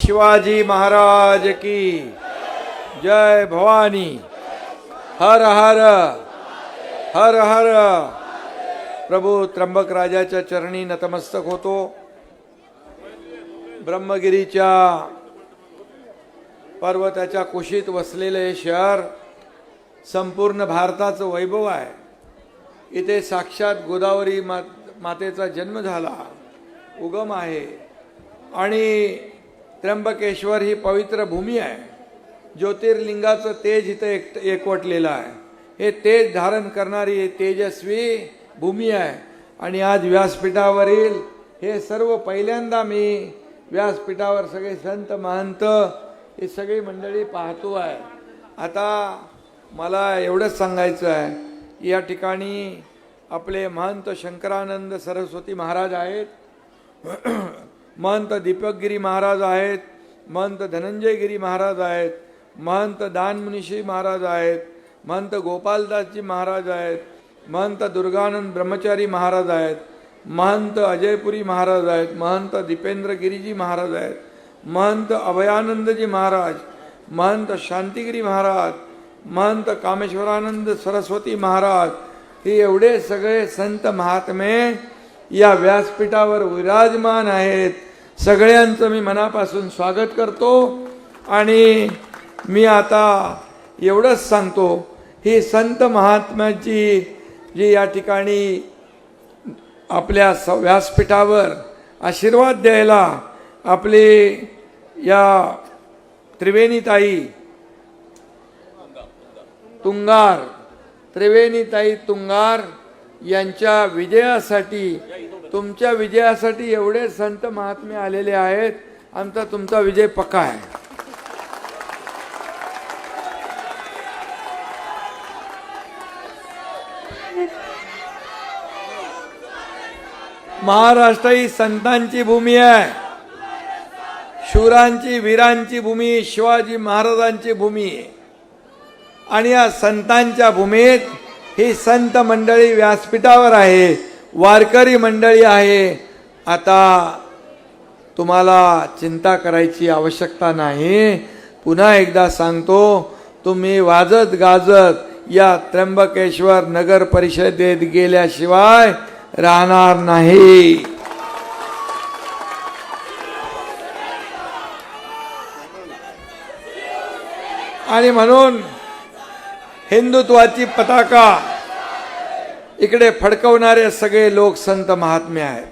शिवाजी महाराज की जय भवानी। हर हर हर हर। प्रभू त्र्यंबक राजाच्या चरणी नतमस्तक होतो। ब्रह्मगिरीच्या पर्वताच्या कुशीत वसलेले हे शहर संपूर्ण भारताचं वैभव आहे। इथे साक्षात गोदावरी मातेचा जन्म झाला, उगम आहे आणि त्र्यंबकेश्वर ही पवित्र भूमी आहे। ज्योतिर्लिंगाचं तेज इथे एकवटलेलं आहे। हे तेज धारण करणारी तेजस्वी भूमी आहे आणि आज व्यासपीठावरील हे सर्व पहिल्यांदा मी व्यासपीठावर सगळे संत महंत ही सगळी मंडळी पाहतो आहे। आता मला एवढंच सांगायचं आहे की या ठिकाणी आपले महंत शंकरानंद सरस्वती महाराज आहेत, महंत दीपकगिरी महाराज आहेत, महंत धनंजयगिरी महाराज आहेत, महंत दानमुनिशी महाराज आहेत, महंत गोपालदासजी महाराज आहेत, महंत दुर्गानंद ब्रह्मचारी महाराज आहेत, महंत अजयपुरी महाराज आहेत, महंत दीपेंद्रगिरीजी महाराज आहेत, महंत अभयानंदजी महाराज, महंत शांतिगिरी महाराज, महंत कामेश्वरानंद सरस्वती महाराज, हे एवढे सगळे संत महात्मे या व्यासपीठावर विराजमान आहेत। सगळ्यांचं मी मनापासून स्वागत करतो आणि मी आता एवढंच सांगतो, ही संत महात्म्याची जी या ठिकाणी आपल्या व्यासपीठावर आशीर्वाद द्यायला आपले या त्रिवेणीताई तुंगार, त्रिवेणीताई तुंगार यांच्या विजयासाठी, तुमच्या विजयासाठी एवढे संत महात्मे आलेले आहेत। आमचा तुमचा विजय पक्का आहे। महाराष्ट्र ही संतांची भूमी आहे, शूरांची वीरांची भूमी, शिवाजी महाराजांची भूमी आहे आणि या संतांच्या भूमीत ही संत मंडळी व्यासपीठावर आहे, वारकरी मंडळी आहे। आता तुम्हाला चिंता करायची आवश्यकता नाही। पुन्हा एकदा सांगतो, तुम्ही वाजत गाजत या त्र्यंबकेश्वर नगर परिषदेत गेल्याशिवाय राहणार नाही। आणि म्हणून हिंदुत्वाची पताका इकडे फडकवणारे सगळे लोक संत महात्मे आहेत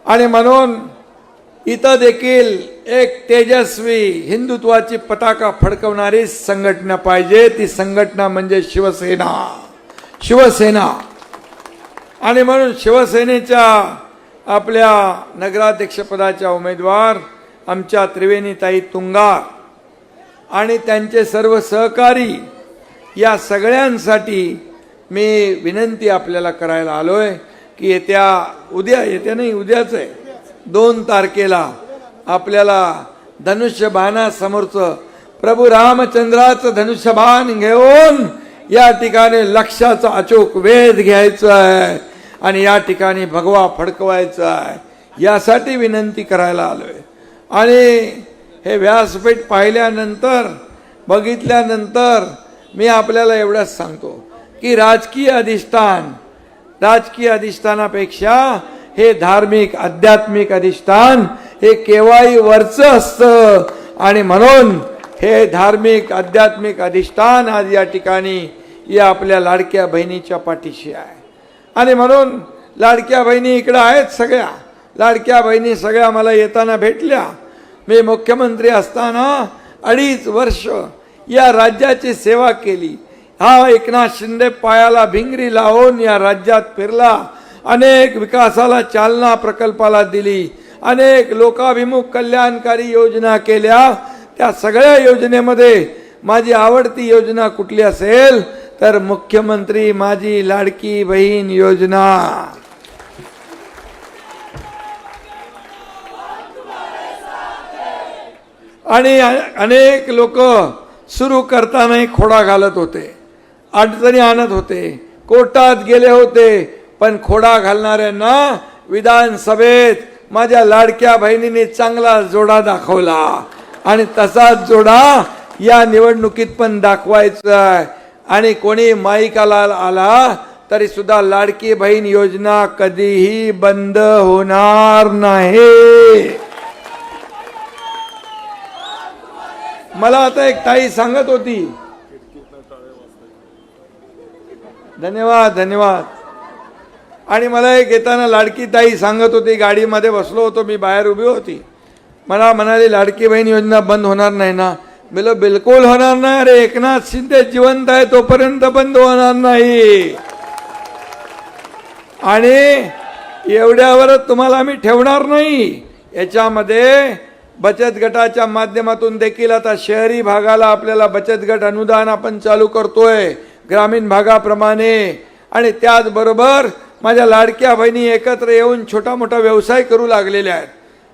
आणि म्हणून इथं देखील एक तेजस्वी हिंदुत्वाची पताका फडकवणारी संघटना पाहिजे। ती संघटना म्हणजे शिवसेना। शिवसेना आणि म्हणून शिवसेनेच्या आपल्या नगराध्यक्षपदाच्या उमेदवार आमच्या त्रिवेणीताई तुंगार आणि त्यांचे सर्व सहकारी, या सगळ्यांसाठी मी विनंती आपल्याला करायला आलोय की उद्याच आहे 2 तारखेला आपल्याला धनुष्यबाणासमोरचं प्रभू रामचंद्राचं धनुष्यबाण घेऊन या ठिकाणी लक्ष्याचा अचूक वेध घ्यायचा आहे आणि या ठिकाणी भगवा फडकवायचा आहे। यासाठी विनंती करायला आलोय आणि हे व्यासपीठ पाहिल्यानंतर, बघितल्यानंतर मी आपल्याला एवढंच सांगतो की राजकीय अधिष्ठानापेक्षा हे धार्मिक आध्यात्मिक अधिष्ठान हे केव्हाही वरचं असतं आणि म्हणून हे धार्मिक आध्यात्मिक अधिष्ठान आज या ठिकाणी या आपल्या लाडक्या बहिणीच्या पाठीशी आहे आणि म्हणून लाडक्या बहिणी इकडे आहेत। सगळ्या लाडक्या बहिणी सगळ्या मला येताना भेटल्या। मी मुख्यमंत्री असताना 2.5 वर्ष या राज्याची सेवा केली। हा एकनाथ शिंदे पायाला भिंगरी लावून या राज्यात फिरला, अनेक विकासाला चालना प्रकल्पाला दिली, अनेक लोकाभिमुख कल्याणकारी योजना केल्या। त्या सगळ्या योजनेमध्ये माझी आवडती योजना कुठली असेल तर मुख्यमंत्री माझी लाडकी बहीण योजना। आणि अनेक लोक सुरू करताना खोडा घालत होते, अडचणी आणत होते, कोर्टात गेले होते, पण खोडा घालणाऱ्यांना विधानसभेत माझ्या लाडक्या बहिणीने चांगला जोडा दाखवला आणि तसाच जोडा या निवडणुकीत पण दाखवायचा आहे. आणि कोणी माईकाला आला तरी सुद्धा लाडकी बहीण योजना कधीही बंद होणार नाही. मला आता एक ताई सांगत होती, धन्यवाद धन्यवाद. आणि मला एक येताना लाडकी ताई सांगत होती, गाडीमध्ये बसलो होतो मी, बाहेर उभी होती, मला म्हणाली लाडकी बहीण योजना बंद होणार नाही ना. बोलो बिलकुल होणार नाही रे, एकनाथ शिंदे जिवंत आहे तोपर्यंत बंद होणार नाही. आणि एवढ्यावरच तुम्हाला मी ठेवणार नाही. याच्यामध्ये बचत गटाच्या माध्यमातून देखील आता शहरी भागाला आपल्याला बचत गट अनुदान आपण चालू करतोय ग्रामीण भागाप्रमाणे. आणि त्याचबरोबर माझ्या लाडक्या बहिणी एकत्र येऊन छोटा मोठा व्यवसाय करू लागलेल्या आहेत.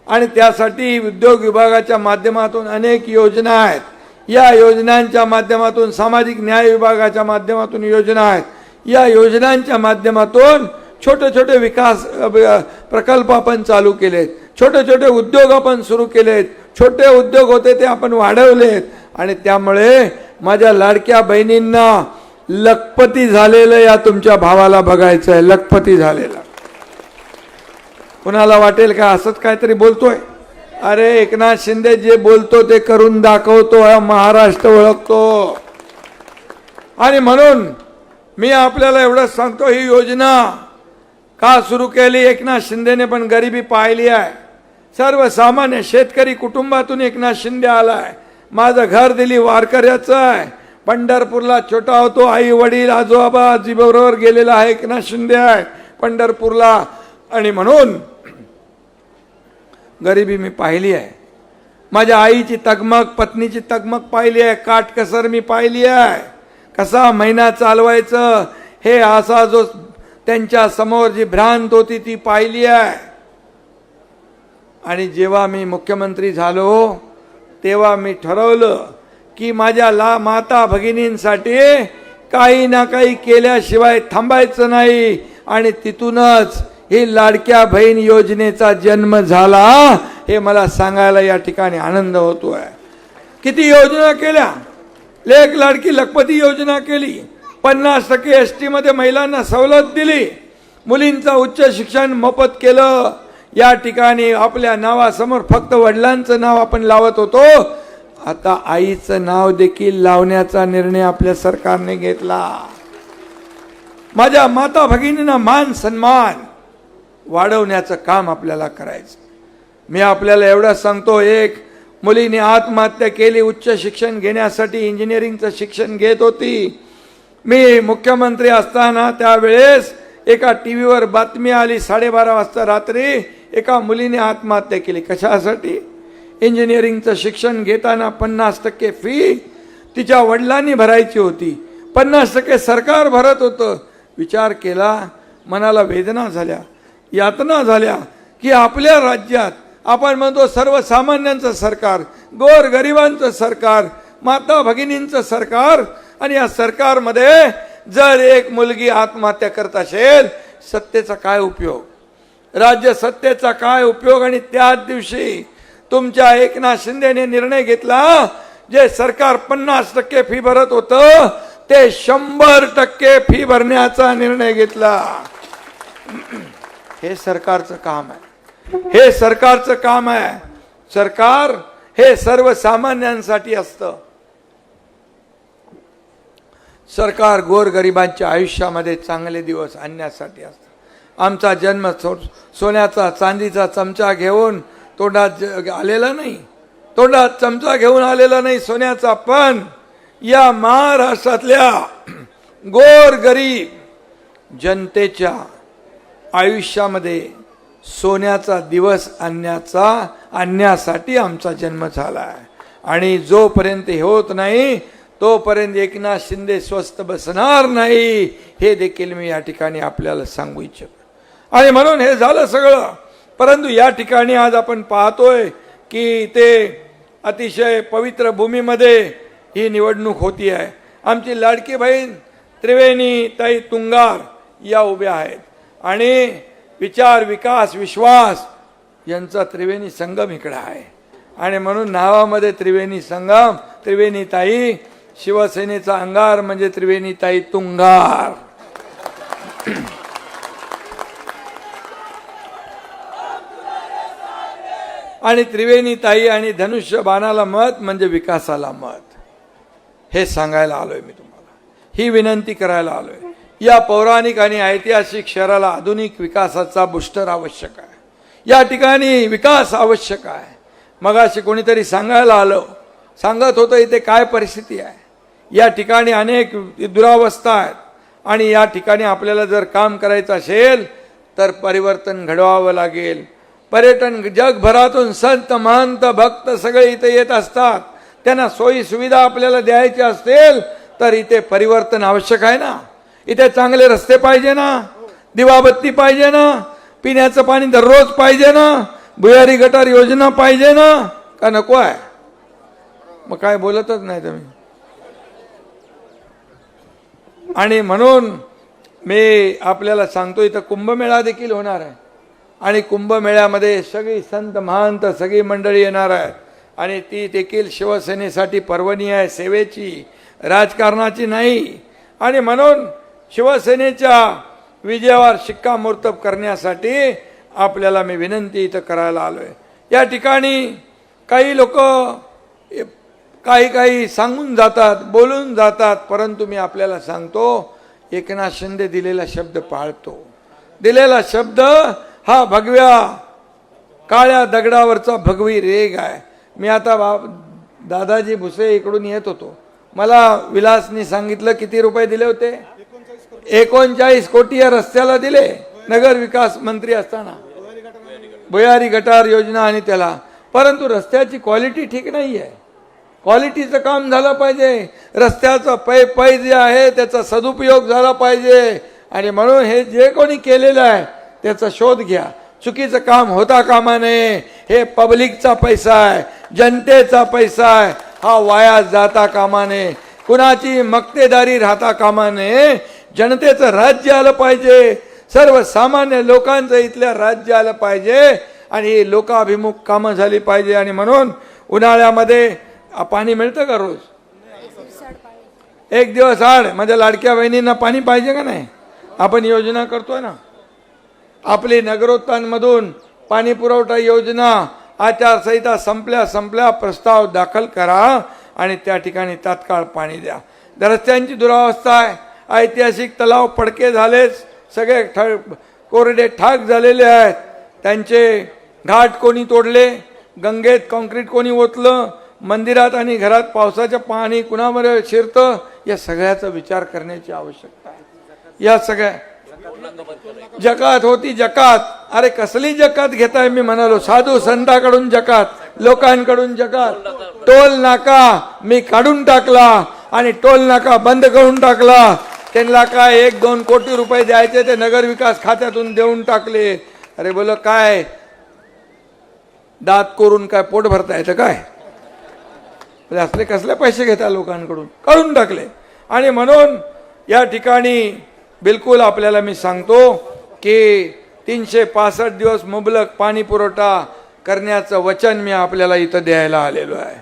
आणि त्यासाठी उद्योग विभागाच्या माध्यमातून अनेक योजना आहेत. या योजनांच्या माध्यमातून सामाजिक न्याय विभागाच्या माध्यमातून योजना आहेत. या योजनांच्या माध्यमातून छोटे छोटे विकास प्रकल्प आपण चालू केलेत, छोटे छोटे उद्योग आपण सुरू केलेत, छोटे उद्योग होते ते आपण वाढवलेत. आणि त्यामुळे माझ्या लाडक्या बहिणींना लखपती झालेलं या तुमच्या भावाला बघायचं आहे, लखपती झालेलं. कुणाला वाटेल का असंच काहीतरी बोलतोय, अरे एकनाथ शिंदे जे बोलतो ते करून दाखवतो, महाराष्ट्र ओळखतो. आणि म्हणून मी आपल्याला एवढंच सांगतो, ही योजना का सुरू केली एकनाथ शिंदेने, पण गरिबी पाहिली आहे. सर्वसामान्य शेतकरी कुटुंबातून एकनाथ शिंदे आलाय. माझं घर दिली वारकऱ्याचं आहे. पंढरपूरला छोटा होतो, आई वडील आजोबा आजीबरोबर गेलेला आहे, एकनाथ शिंदे आहे पंढरपूरला. आणि म्हणून गरिबी मी पाहिली आहे. माझ्या आईची तगमग, पत्नीची तगमग पाहिली आहे, काटकसर मी पाहिली आहे. कसा महिना चालवायचं हे असा जो त्यांच्या समोर जी भ्रांत होती ती पाहिली आहे. आणि जेव्हा मी मुख्यमंत्री झालो तेव्हा मी ठरवलं की माझ्या माता भगिनींसाठी काही ना काही केल्याशिवाय थांबायचं नाही. आणि तिथूनच ही लाडक्या बहीण योजनेचा जन्म झाला. हे मला सांगायला या ठिकाणी आनंद होतोय. किती योजना केल्या, लेक लाडकी लखपती योजना केली, 50% ST मध्ये महिलांना सवलत दिली, मुलींचं उच्च शिक्षण मोफत केलं. या ठिकाणी आपल्या नावासमोर फक्त वडिलांचं नाव आपण लावत होतो, आता आईचं नाव देखील लावण्याचा निर्णय आपल्या सरकारने घेतला. माझ्या माता भगिनींना मान सन्मान वाढवण्याचं काम आपल्याला करायचं. मी आपल्याला एवढं सांगतो, एक मुलीने आत्महत्या केली उच्च शिक्षण घेण्यासाठी, इंजिनिअरिंगचं शिक्षण घेत होती. मी मुख्यमंत्री असताना त्यावेळेस एका टीव्हीवर बातमी आली, 12:30 वाजता रात्री एका मुलीने आत्महत्या केली. कशासाठी? इंजिनिअरिंगचं शिक्षण घेताना 50% फी तिच्या वडिलांनी भरायची होती, 50% सरकार भरत होतं. विचार केला, मनाला वेदना झाल्या, यातना झाल्या की आपल्या राज्यात आपण म्हणतो सर्वसामान्यांचं सरकार, गोर गरिबांचं सरकार, माता भगिनींचं सरकार, आणि या सरकारमध्ये जर एक मुलगी आत्महत्या करत असेल, सत्तेचा काय उपयोग, राज्य सत्तेचा काय उपयोग. आणि त्याच दिवशी तुमच्या एकनाथ शिंदेने निर्णय घेतला, जे सरकार 50% फी भरत होतं ते 100% फी भरण्याचा निर्णय घेतला. हे सरकारचं काम आहे, हे सरकारचं काम आहे. सरकार हे सर्वसामान्यांसाठी असतं. सरकार गोरगरिबांच्या आयुष्यामध्ये चांगले दिवस आणण्यासाठी असतं. आमचा जन्म सोन्याचा चांदीचा चमचा घेऊन तोंडात आलेला नाही, तोंडात चमचा घेऊन आलेला नाही सोन्याचा, पण या महाराष्ट्रातल्या गोरगरीब जनतेच्या आयुष्यामध्ये सोन्याचा दिवस आणण्यासाठी आमचा जन्म झाला आहे. आणि जोपर्यंत हे होत नाही तोपर्यंत एकनाथ शिंदे स्वस्थ बसणार नाही, हे देखील मी या ठिकाणी आपल्याला सांगू इच्छितो. आणि म्हणून हे झालं सगळं. परंतु या ठिकाणी आज आपण पाहतोय की ते अतिशय पवित्र भूमीमध्ये ही निवडणूक होती आहे. आमची लाडकी बहीण त्रिवेणी ताई तुंगार या उभ्या आहेत. आणि विचार, विकास, विश्वास यांचा त्रिवेणी संगम इकडे आहे आणि म्हणून नावामध्ये त्रिवेणी संगम, त्रिवेणी ताई, शिवसेनेचा अंगार म्हणजे त्रिवेणी ताई तुंगार. आणि त्रिवेणी ताई आणि धनुष्य बाणाला मत म्हणजे विकासाला मत. हे सांगायला आलोय मी तुम्हाला, ही विनंती करायला आलोय. या पौराणिक आणि ऐतिहासिक शहराला आधुनिक विकासाचा बूस्टर आवश्यक आहे. या ठिकाणी विकास आवश्यक आहे. मगाशी कोणीतरी सांगत होतं इथे काय परिस्थिती आहे. या ठिकाणी अनेक दुरावस्था आहेत आणि या ठिकाणी आपल्याला जर काम करायचं असेल तर परिवर्तन घडवावं लागेल. पर्यटन जगभरातून संत महंत भक्त सगळे इथे येत असतात. त्यांना सोयी सुविधा आपल्याला द्यायच्या असतील तर इथे परिवर्तन आवश्यक आहे ना. इथे चांगले रस्ते पाहिजे ना, दिवाबत्ती पाहिजे ना, पिण्याचं पाणी दररोज पाहिजे ना, भुयारी गटार योजना पाहिजे ना, का नको आहे? मग काय बोलतच नाही तुम्ही. आणि म्हणून मी आपल्याला सांगतो इथं कुंभमेळा देखील होणार आहे आणि कुंभमेळ्यामध्ये सगळी संत महंत सगळी मंडळी येणार आहेत आणि ती देखील शिवसेनेसाठी पर्वणी आहे, सेवेची, राजकारणाची नाही. आणि म्हणून शिवसेनेच्या विजयावर शिक्कामोर्तब करण्यासाठी आपल्याला मी विनंती इथं करायला आलोय. या ठिकाणी काही लोक काही सांगून जातात, बोलून जातात, परंतु मी आपल्याला सांगतो एकनाथ शिंदे दिलेला शब्द पाळतो. दिलेला शब्द हा भगव्या काळ्या दगडावरचा भगवी रेग आहे. मी आता दादाजी भुसे इकडून येत होतो, मला विलासनी सांगितलं किती रुपये दिले होते? 39 कोटी या रस्त्याला दिले नगर विकास मंत्री असताना, भुयारी गटार योजना आणि त्याला. परंतु रस्त्याची क्वालिटी ठीक नाही आहे. क्वालिटीचं काम झालं पाहिजे, रस्त्याचं पै जे आहे त्याचा सदुपयोग झाला पाहिजे. आणि म्हणून हे जे कोणी केलेलं आहे त्याचा शोध घ्या. चुकीचं काम होता कामा नये. हे पब्लिकचा पैसा आहे, जनतेचा पैसा आहे, हा वाया जाता कामा नये. कुणाची मक्तेदारी राहता कामा नये. जनतेचं राज्य आलं पाहिजे, सर्वसामान्य लोकांचं इथल्या राज्य आलं पाहिजे आणि लोकाभिमुख कामं झाली पाहिजे. आणि म्हणून उन्हाळ्यामध्ये पाणी मिळतं का रोज? एक दिवस आड. माझ्या लाडक्या बहिणींना पाणी पाहिजे का नाही? आपण योजना करतोय ना. आपली नगरोत्थानमधून पाणी पुरवठा योजना आचारसंहिता संपल्या प्रस्ताव दाखल करा आणि त्या ठिकाणी तात्काळ पाणी द्या. रस्त्यांची दुरावस्था आहे. ऐतिहासिक तलाव पडके झाले, सगळे कोरडे ठाक झालेले आहेत. त्यांचे घाट कोणी तोडले, गंगेत कॉन्क्रीट कोणी ओतलं, मंदिरात आणि घरात पावसाचं पाणी कुणावर शिरतं, या सगळ्याचा विचार करण्याची आवश्यकता आहे. या सगळ्या जकात होती जकात. अरे कसली जकात घेताय? मी म्हणालो साधू संतांकडून जकात, लोकांकडून जकात. टोल नाका मी काढून टाकला आणि टोल नाका बंद करून टाकला. त्यांना काय 1-2 कोटी रुपये द्यायचे ते नगर विकास खात्यातून देऊन टाकले. अरे बोल काय दात करून काय पोट भरता येतं काय? असले कसले पैसे घेता लोकांकडून? काढून टाकले. आणि म्हणून या ठिकाणी बिलकुल आपल्याला मी सांगतो की 365 दिवस मुबलक पाणी पुरवठा करण्याचं वचन मी आपल्याला इथं द्यायला आलेलो आहे.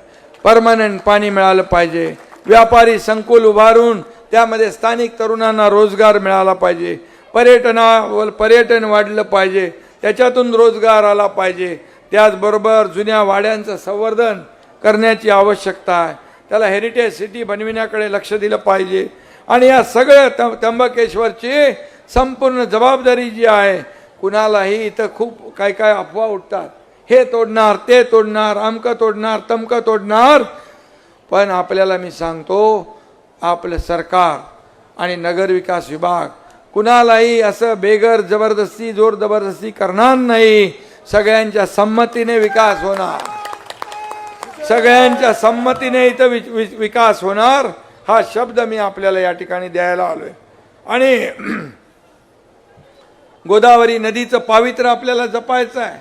परमनंट पाणी मिळालं पाहिजे. व्यापारी संकुल उभारून त्यामध्ये स्थानिक तरुणांना रोजगार मिळाला पाहिजे. पर्यटन वाढलं पाहिजे, त्याच्यातून रोजगार आला पाहिजे. त्याचबरोबर जुन्या वाड्यांचं संवर्धन करण्याची आवश्यकता आहे. त्याला हेरिटेज सिटी बनविण्याकडे लक्ष दिलं पाहिजे. आणि या सगळ्या त्र्यंबकेश्वरची संपूर्ण जबाबदारी जी आहे, कुणालाही इथं खूप काय अफवा उठतात, हे तोडणार, ते तोडणार, अमकं तोडणार, तमकं तोडणार. पण आपल्याला मी सांगतो आपलं सरकार आणि नगरविकास विभाग कुणालाही असं बेगर जबरदस्ती जोर जबरदस्ती करणार नाही. सगळ्यांच्या संमतीने विकास होणार, सगळ्यांच्या संमतीने इथं विकास होणार. हा शब्द मी आपल्याला या ठिकाणी द्यायला आलोय. आणि गोदावरी नदीचं पावित्र्य आपल्याला जपायचं आहे,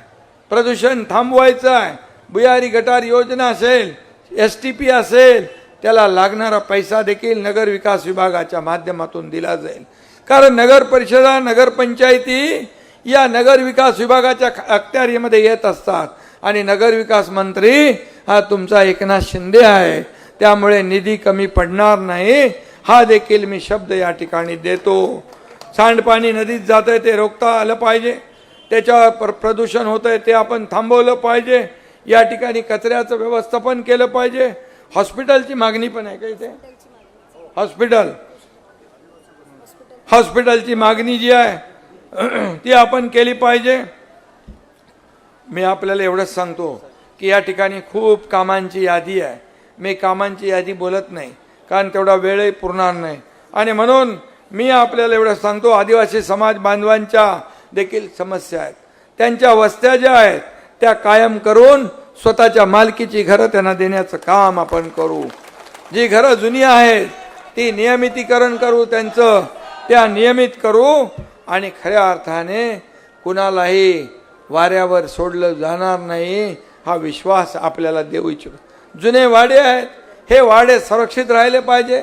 प्रदूषण थांबवायचं आहे. भुयारी गटार योजना असेल, STP असेल, त्याला लागणारा पैसा देखील नगर विकास विभागाच्या माध्यमातून दिला जाईल. कारण नगर परिषदा, नगरपंचायती या नगर विकास विभागाच्या अखत्यारीमध्ये येत असतात आणि नगर विकास मंत्री हा तुमचा एकनाथ शिंदे आहे, त्यामुळे निधी कमी पडणार नाही हा देखील मी शब्द या ठिकाणी देतो। सांडपाणी नदीत जातंय ते रोखता आलं पाहिजे, त्याच्यावर प्रदूषण होतंय ते आपण थांबवलं पाहिजे, या ठिकाणी कचऱ्याचं व्यवस्थापन केलं पाहिजे। हॉस्पिटलची मागणी पण आहे का इथे? हॉस्पिटलची मागणी जी आहे ती आपण केली पाहिजे। मी आपल्याला एवढंच सांगतो की या ठिकाणी खूप कामांची यादी आहे, मी कामांची यादी बोलत नाही कारण तेवढा वेळही पुरणार नाही, आणि म्हणून मी आपल्याला एवढं सांगतो, आदिवासी समाज बांधवांच्या देखील समस्या आहेत, त्यांच्या वस्त्या ज्या आहेत त्या कायम करून स्वतःच्या मालकीची घरं त्यांना देण्याचं काम आपण करू। जी घरं जुनी आहेत ती नियमितीकरण करू, त्यांचं त्या नियमित करू, आणि खऱ्या अर्थाने कुणालाही वाऱ्यावर सोडलं जाणार नाही हा विश्वास आपल्याला देऊ इच्छितो। जुने वाडे आहेत, हे वाडे सुरक्षित राहिले पाहिजे,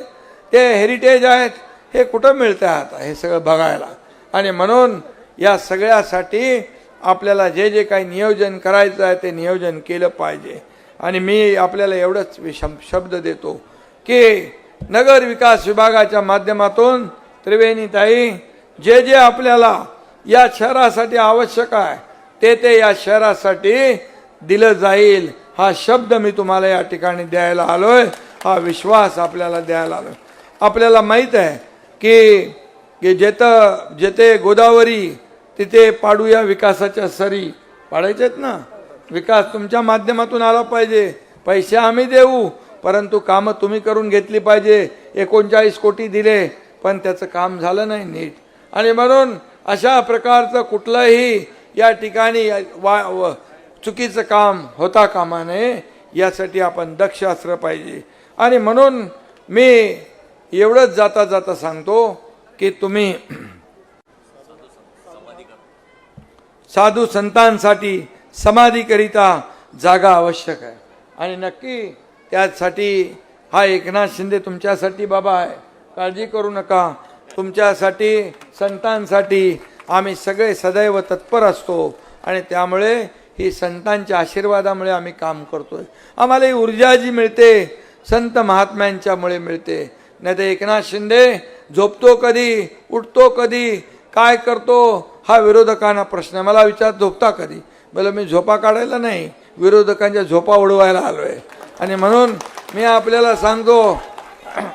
ते हेरिटेज आहेत, हे कुठं मिळतं आता हे सगळं बघायला, आणि म्हणून या सगळ्यासाठी आपल्याला जे जे काही नियोजन करायचं आहे ते नियोजन केलं पाहिजे। आणि मी आपल्याला एवढंच शब्द देतो की नगर विकास विभागाच्या माध्यमातून त्रिवेणीताई जे जे आपल्याला या शहरासाठी आवश्यक आहे ते या शहरासाठी दिलं जाईल हा शब्द मी तुम्हाला या ठिकाणी द्यायला आलोय, हा विश्वास आपल्याला द्यायला आलोय। आपल्याला माहित आहे की जेथे गोदावरी तिथे पाडूया विकासाच्या सरी, पाडायच्यात ना, विकास तुमच्या माध्यमातून आला पाहिजे, पैसे आम्ही देऊ परंतु कामं तुम्ही करून घेतली पाहिजे। 39 कोटी दिले पण त्याचं काम झालं नाही नीट, आणि म्हणून अशा प्रकारचं कुठलंही या ठिकाणी चुकीचं काम होता कामा नये, यासाठी आपण दक्ष असलं पाहिजे। आणि म्हणून मी एवढंच जाता जाता सांगतो की तुम्ही साधू संतांसाठी समाधीकरिता जागा आवश्यक आहे, आणि नक्की त्यासाठी हा एकनाथ शिंदे तुमच्यासाठी बाबा आहे, काळजी करू नका। तुमच्यासाठी संतांसाठी आम्ही सगळे सदैव तत्पर असतो, आणि त्यामुळे ही संतांच्या आशीर्वादामुळे आम्ही काम करतोय। आम्हाला ही ऊर्जा जी मिळते संत महात्म्यांच्यामुळे मिळते, नाही तर एकनाथ शिंदे झोपतो कधी, उठतो कधी, काय करतो हा विरोधकांना प्रश्न। मला विचार झोपता कधी, मला मी झोपा काढायला नाही, विरोधकांच्या झोपा उडवायला आलोय। आणि म्हणून मी आपल्याला सांगतो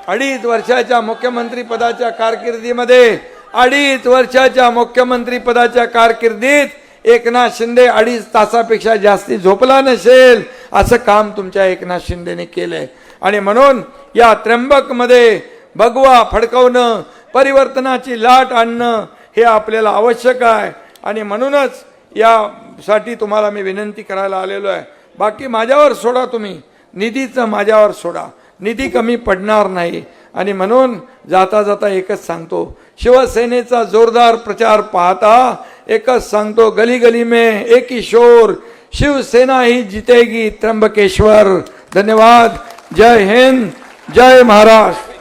2.5 वर्षाच्या मुख्यमंत्री पदाच्या कारकिर्दीमध्ये 2.5 वर्षाच्या मुख्यमंत्री पदाच्या कारकिर्दीत एकनाथ शिंदे 2.5 तासापेक्षा जास्ती झोपला नसेल असं काम तुमच्या एकनाथ शिंदेने केलंय। आणि म्हणून या त्र्यंबकमध्ये भगवा फडकवणं, परिवर्तनाची लाट आणणं हे आपल्याला आवश्यक आहे, आणि म्हणूनच यासाठी तुम्हाला मी विनंती करायला आलेलो आहे। बाकी माझ्यावर सोडा, तुम्ही निधीचं माझ्यावर सोडा, निधी कमी पडणार नाही। आणि म्हणून जाता जाता एकच सांगतो, शिवसेनेचा जोरदार प्रचार पाहता एकच सांगतो, गली गली में एक ही शोर, शिवसेना ही जीतेगी त्र्यंबकेश्वर। धन्यवाद। जय हिंद, जय महाराष्ट्र।